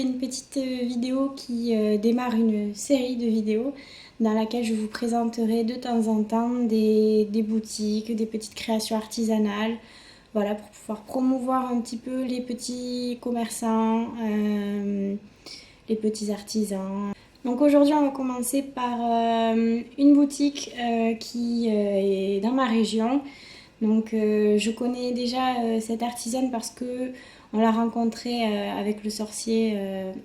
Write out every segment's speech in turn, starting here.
une petite vidéo qui démarre une série de vidéos dans laquelle je vous présenterai de temps en temps des boutiques, des petites créations artisanales, voilà, pour pouvoir promouvoir un petit peu les petits commerçants, les petits artisans. Donc aujourd'hui on va commencer par une boutique qui est dans ma région. Donc je connais déjà cette artisane parce que on l'a rencontrée avec le sorcier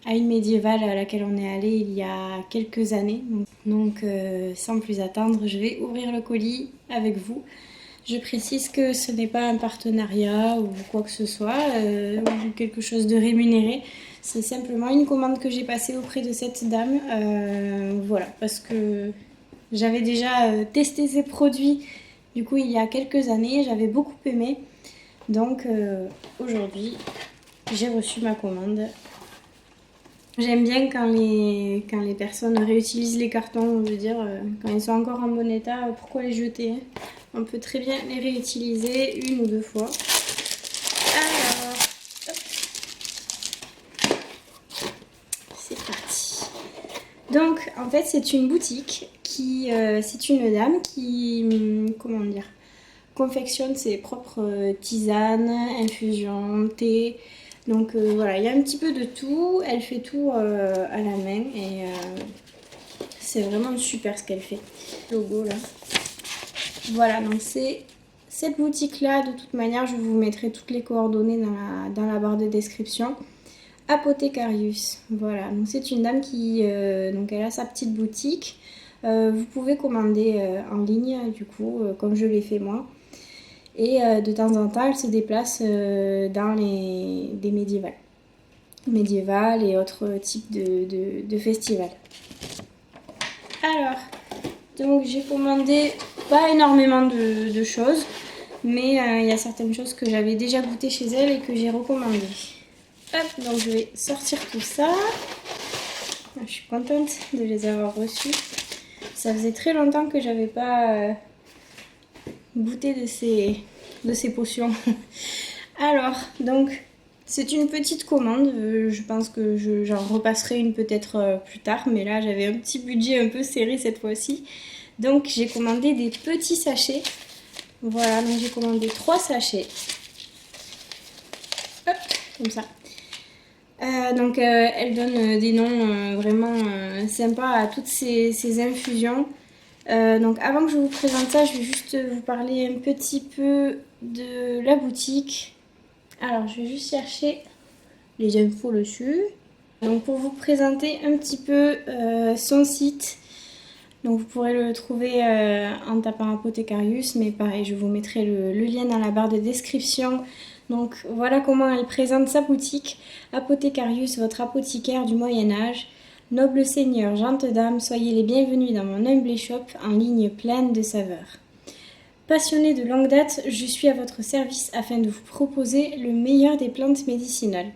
à une médiévale à laquelle on est allé il y a quelques années. Donc sans plus attendre, je vais ouvrir le colis avec vous. Je précise que ce n'est pas un partenariat ou quoi que ce soit, ou quelque chose de rémunéré. C'est simplement une commande que j'ai passée auprès de cette dame. Voilà, parce que j'avais déjà testé ses produits du coup il y a quelques années, j'avais beaucoup aimé. Donc aujourd'hui, j'ai reçu ma commande. J'aime bien quand les personnes réutilisent les cartons, je veux dire, quand ils sont encore en bon état, pourquoi les jeter, hein? On peut très bien les réutiliser une ou deux fois. Alors, hop. C'est parti. Donc, en fait, c'est une boutique c'est une dame qui, comment dire, confectionne ses propres tisanes, infusions, thé. Donc voilà, il y a un petit peu de tout. Elle fait tout à la main et c'est vraiment super ce qu'elle fait. Le logo là. Voilà, donc c'est cette boutique-là. De toute manière, je vous mettrai toutes les coordonnées dans la barre de description. Apothecarius, voilà. Donc c'est une dame qui, donc elle a sa petite boutique. Vous pouvez commander en ligne, du coup, comme je l'ai fait moi. Et de temps en temps, elle se déplace dans des médiévales et autres types de festivals. Alors, donc j'ai commandé pas énormément de choses, mais il y a certaines choses que j'avais déjà goûtées chez elle et que j'ai recommandées. Hop, donc je vais sortir tout ça. Je suis contente de les avoir reçus. Ça faisait très longtemps que j'avais pas goûté de ces potions. Alors, donc, c'est une petite commande. Je pense que j'en repasserai une peut-être plus tard, mais là, j'avais un petit budget un peu serré cette fois-ci. Donc, j'ai commandé des petits sachets. Voilà, donc j'ai commandé 3 sachets. Hop, comme ça. Donc, elle donne des noms vraiment sympas à toutes ces infusions. Donc avant que je vous présente ça, je vais juste vous parler un petit peu de la boutique. Alors je vais juste chercher les infos dessus. Donc pour vous présenter un petit peu son site, donc vous pourrez le trouver en tapant Apothecarius, mais pareil je vous mettrai le lien dans la barre de description. Donc voilà comment elle présente sa boutique. Apothecarius, votre apothicaire du Moyen-Âge. Noble seigneur, gentes dames, soyez les bienvenus dans mon humble shop en ligne pleine de saveurs. Passionnée de longue date, je suis à votre service afin de vous proposer le meilleur des plantes médicinales.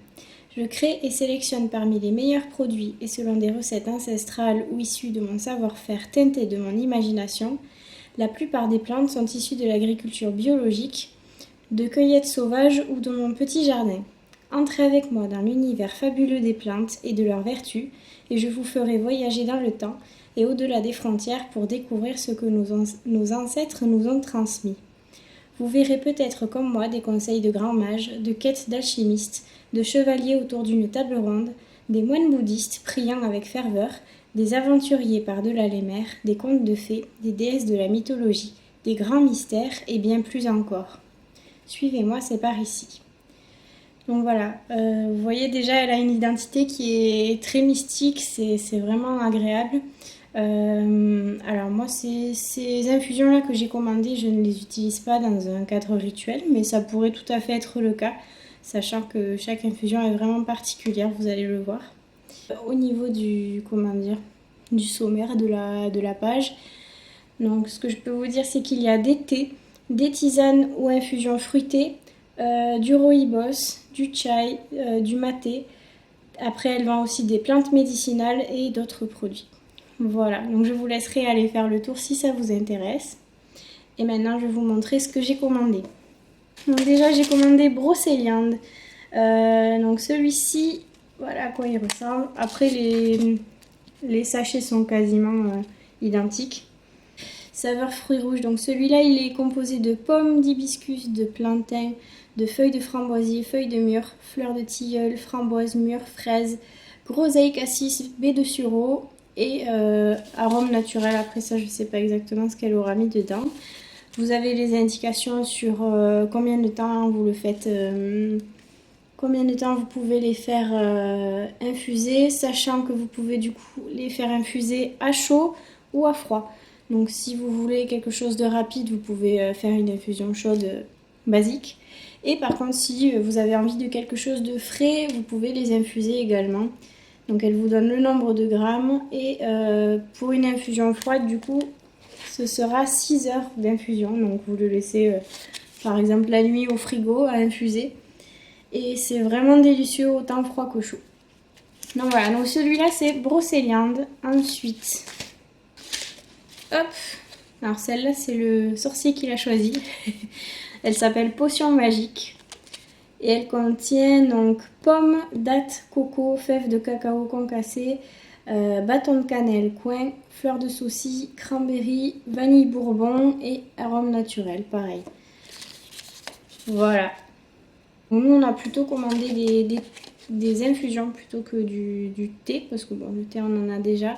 Je crée et sélectionne parmi les meilleurs produits et selon des recettes ancestrales ou issues de mon savoir-faire teinté de mon imagination. La plupart des plantes sont issues de l'agriculture biologique, de cueillettes sauvages ou de mon petit jardin. Entrez avec moi dans l'univers fabuleux des plantes et de leurs vertus, et je vous ferai voyager dans le temps et au-delà des frontières pour découvrir ce que nos ancêtres nous ont transmis. Vous verrez peut-être comme moi des conseils de grands mages, de quêtes d'alchimistes, de chevaliers autour d'une table ronde, des moines bouddhistes priant avec ferveur, des aventuriers par-delà les mers, des contes de fées, des déesses de la mythologie, des grands mystères et bien plus encore. Suivez-moi, c'est par ici. Donc voilà, vous voyez déjà elle a une identité qui est très mystique, c'est vraiment agréable. Alors moi ces infusions là que j'ai commandées, je ne les utilise pas dans un cadre rituel, mais ça pourrait tout à fait être le cas, sachant que chaque infusion est vraiment particulière, vous allez le voir. Au niveau du sommaire de la page, donc ce que je peux vous dire c'est qu'il y a des thés, des tisanes ou infusions fruitées, du rooibos, du chai, du maté. Après, elle vend aussi des plantes médicinales et d'autres produits. Voilà, donc je vous laisserai aller faire le tour si ça vous intéresse. Et maintenant, je vais vous montrer ce que j'ai commandé. Donc déjà, j'ai commandé Brocéliande. Donc celui-ci, Voilà à quoi il ressemble. Après, les sachets sont quasiment identiques. Saveur fruits rouges. Donc celui-là, il est composé de pommes, d'hibiscus, de plantain, de feuilles de framboisier, feuilles de mûre, fleurs de tilleul, framboises, mûres, fraises, groseilles, cassis, baies de sureau et arôme naturel. Après ça, je ne sais pas exactement ce qu'elle aura mis dedans. Vous avez les indications sur combien de temps vous le faites, combien de temps vous pouvez les faire infuser, sachant que vous pouvez du coup les faire infuser à chaud ou à froid. Donc si vous voulez quelque chose de rapide, vous pouvez faire une infusion chaude basique. Et par contre, si vous avez envie de quelque chose de frais, vous pouvez les infuser également. Donc elle vous donne le nombre de grammes et pour une infusion froide, du coup, ce sera 6 heures d'infusion. Donc vous le laissez par exemple la nuit au frigo à infuser. Et c'est vraiment délicieux autant froid que chaud. Donc voilà, donc celui-là c'est brocéliande. Ensuite, hop, alors celle-là c'est le sorcier qui l'a choisie. Elle s'appelle Potion Magique. Et elle contient donc pommes, dattes, coco, fèves de cacao concassées, bâton de cannelle, coin, fleurs de saucis, cranberry, vanille bourbon et arôme naturel, pareil. Voilà. Nous, on a plutôt commandé des infusions plutôt que du thé, parce que bon, le thé, on en a déjà.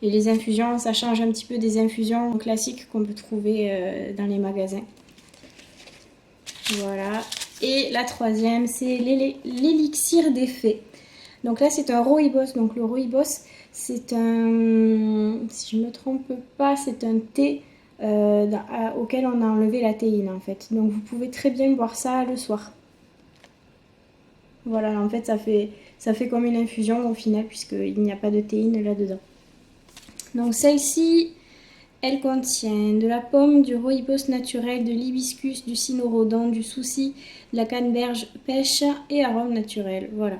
Et les infusions, ça change un petit peu des infusions classiques qu'on peut trouver dans les magasins. Voilà. Et la troisième, c'est l'élixir des fées. Donc là, c'est un rooibos. Donc le rooibos, c'est un, si je ne me trompe pas, c'est un thé auquel on a enlevé la théine en fait. Donc vous pouvez très bien boire ça le soir. Voilà, en fait, ça fait comme une infusion au final, puisqu'il n'y a pas de théine là-dedans. Donc celle-ci, elle contient de la pomme, du rooibos naturel, de l'hibiscus, du cynorrhodon, du souci, de la canneberge pêche et arôme naturel. Voilà.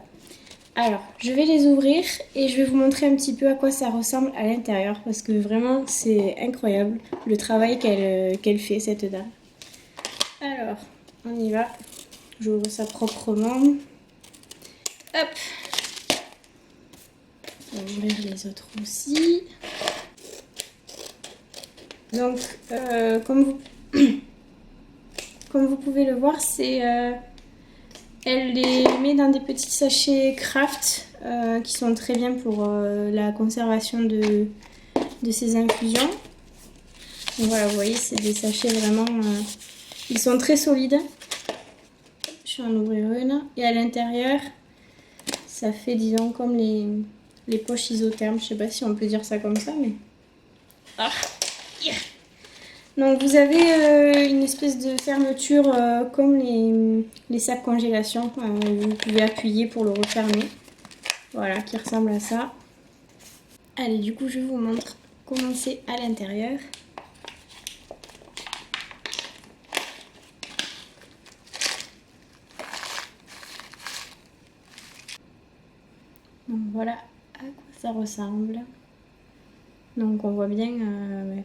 Alors, je vais les ouvrir et je vais vous montrer un petit peu à quoi ça ressemble à l'intérieur, parce que vraiment, c'est incroyable le travail qu'elle fait, cette dame. Alors, on y va. J'ouvre ça proprement. Hop. On va ouvrir les autres aussi. Donc, comme vous pouvez le voir, elle les met dans des petits sachets craft qui sont très bien pour la conservation de ces infusions. Donc voilà, vous voyez, c'est des sachets vraiment... ils sont très solides. Je vais en ouvrir une. Et à l'intérieur, ça fait, disons, comme les poches isothermes. Je sais pas si on peut dire ça comme ça, mais... Ah, yeah. Donc vous avez une espèce de fermeture comme les sacs congélation. Vous pouvez appuyer pour le refermer. Voilà, qui ressemble à ça. Allez, du coup, je vous montre comment c'est à l'intérieur. Donc voilà à quoi ça ressemble. Donc on voit bien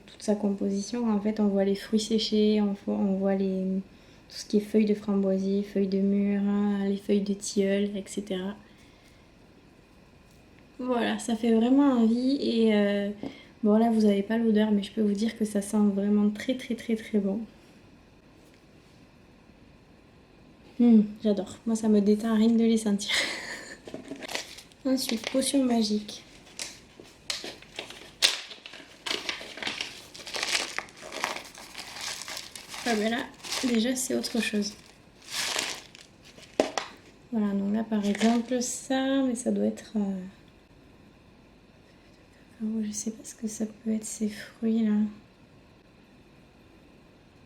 toute sa composition. En fait, on voit les fruits séchés, on voit tout ce qui est feuilles de framboisier, feuilles de mûre, les feuilles de tilleul, etc. Voilà, ça fait vraiment envie et bon là vous n'avez pas l'odeur mais je peux vous dire que ça sent vraiment très très très très bon. J'adore, moi ça me détend rien que de les sentir. Ensuite, potion magique. Ah ben là, déjà c'est autre chose. Voilà, donc là par exemple ça, mais ça doit être... je sais pas ce que ça peut être ces fruits là.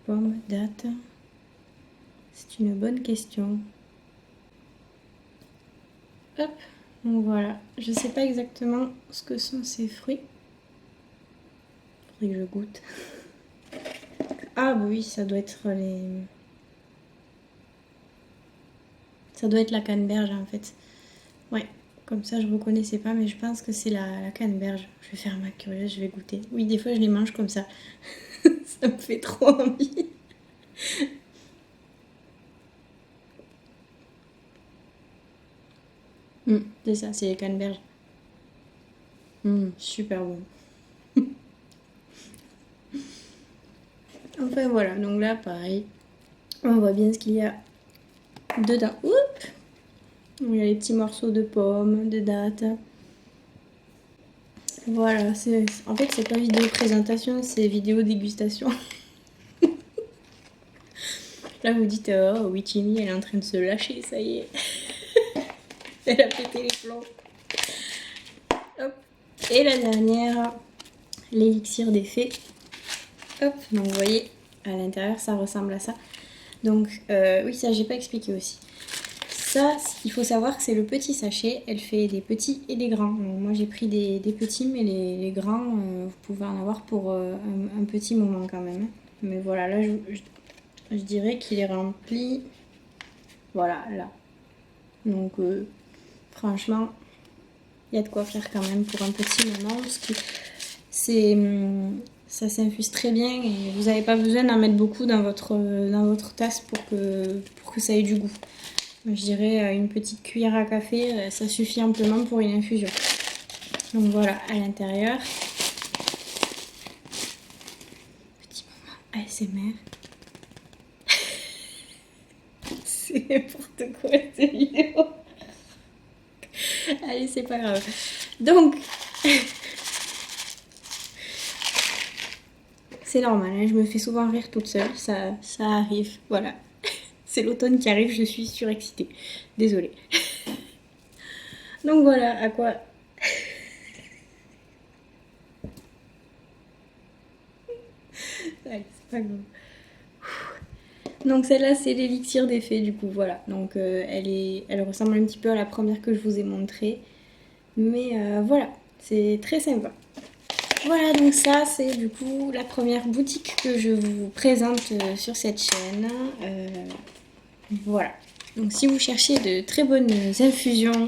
Pomme, date. C'est une bonne question. Hop, donc voilà. Je sais pas exactement ce que sont ces fruits. Faudrait que je goûte. Ah bah oui, ça doit être les... Ça doit être la canneberge en fait. Ouais, comme ça je reconnaissais pas, mais je pense que c'est la canneberge. Je vais faire ma curieuse, je vais goûter. Oui, des fois je les mange comme ça. Ça me fait trop envie. C'est ça, c'est les canneberges. Super bon. Enfin voilà, donc là pareil, on voit bien ce qu'il y a dedans. Oups, il y a les petits morceaux de pommes, de dattes. Voilà, en fait c'est pas vidéo présentation, c'est vidéo dégustation. Là vous dites, oh oui Timmy, elle est en train de se lâcher, ça y est. Elle a pété les plombs. Hop. Et la dernière, l'élixir des fées. Hop, donc vous voyez, à l'intérieur ça ressemble à ça. Donc oui, ça j'ai pas expliqué aussi. Ça, il faut savoir que c'est le petit sachet, elle fait des petits et des grands. Donc, moi j'ai pris des petits, mais les grands, vous pouvez en avoir pour un petit moment quand même. Mais voilà, là je dirais qu'il est rempli, voilà, là. Donc franchement, il y a de quoi faire quand même pour un petit moment, parce que ça s'infuse très bien et vous n'avez pas besoin d'en mettre beaucoup dans votre tasse pour que ça ait du goût. Je dirais une petite cuillère à café, ça suffit amplement pour une infusion. Donc voilà, à l'intérieur, petit moment ASMR. C'est n'importe quoi cette vidéo. Allez, c'est pas grave. Donc, c'est normal, hein, je me fais souvent rire toute seule, ça arrive, voilà. C'est l'automne qui arrive, je suis surexcitée. Désolée. Donc voilà à quoi... Allez, c'est pas grave. Donc celle-là, c'est l'élixir des fées, du coup, voilà. Donc elle ressemble un petit peu à la première que je vous ai montrée. Mais voilà, c'est très sympa. Voilà, donc ça, c'est du coup la première boutique que je vous présente sur cette chaîne. Voilà. Donc si vous cherchez de très bonnes infusions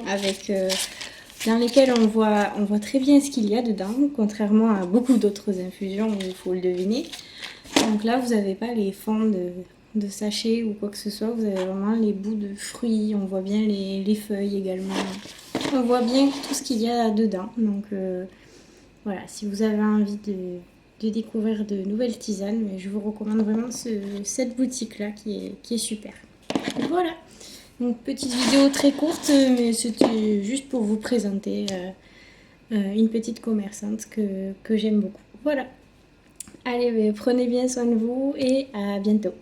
dans lesquelles on voit très bien ce qu'il y a dedans, contrairement à beaucoup d'autres infusions où il faut le deviner. Donc là, vous n'avez pas les fonds de sachets ou quoi que ce soit, vous avez vraiment les bouts de fruits, on voit bien les feuilles également. On voit bien tout ce qu'il y a dedans. Donc voilà, si vous avez envie de découvrir de nouvelles tisanes, je vous recommande vraiment cette boutique-là qui est super. Et voilà, donc petite vidéo très courte, mais c'était juste pour vous présenter une petite commerçante que j'aime beaucoup. Voilà, allez, prenez bien soin de vous et à bientôt.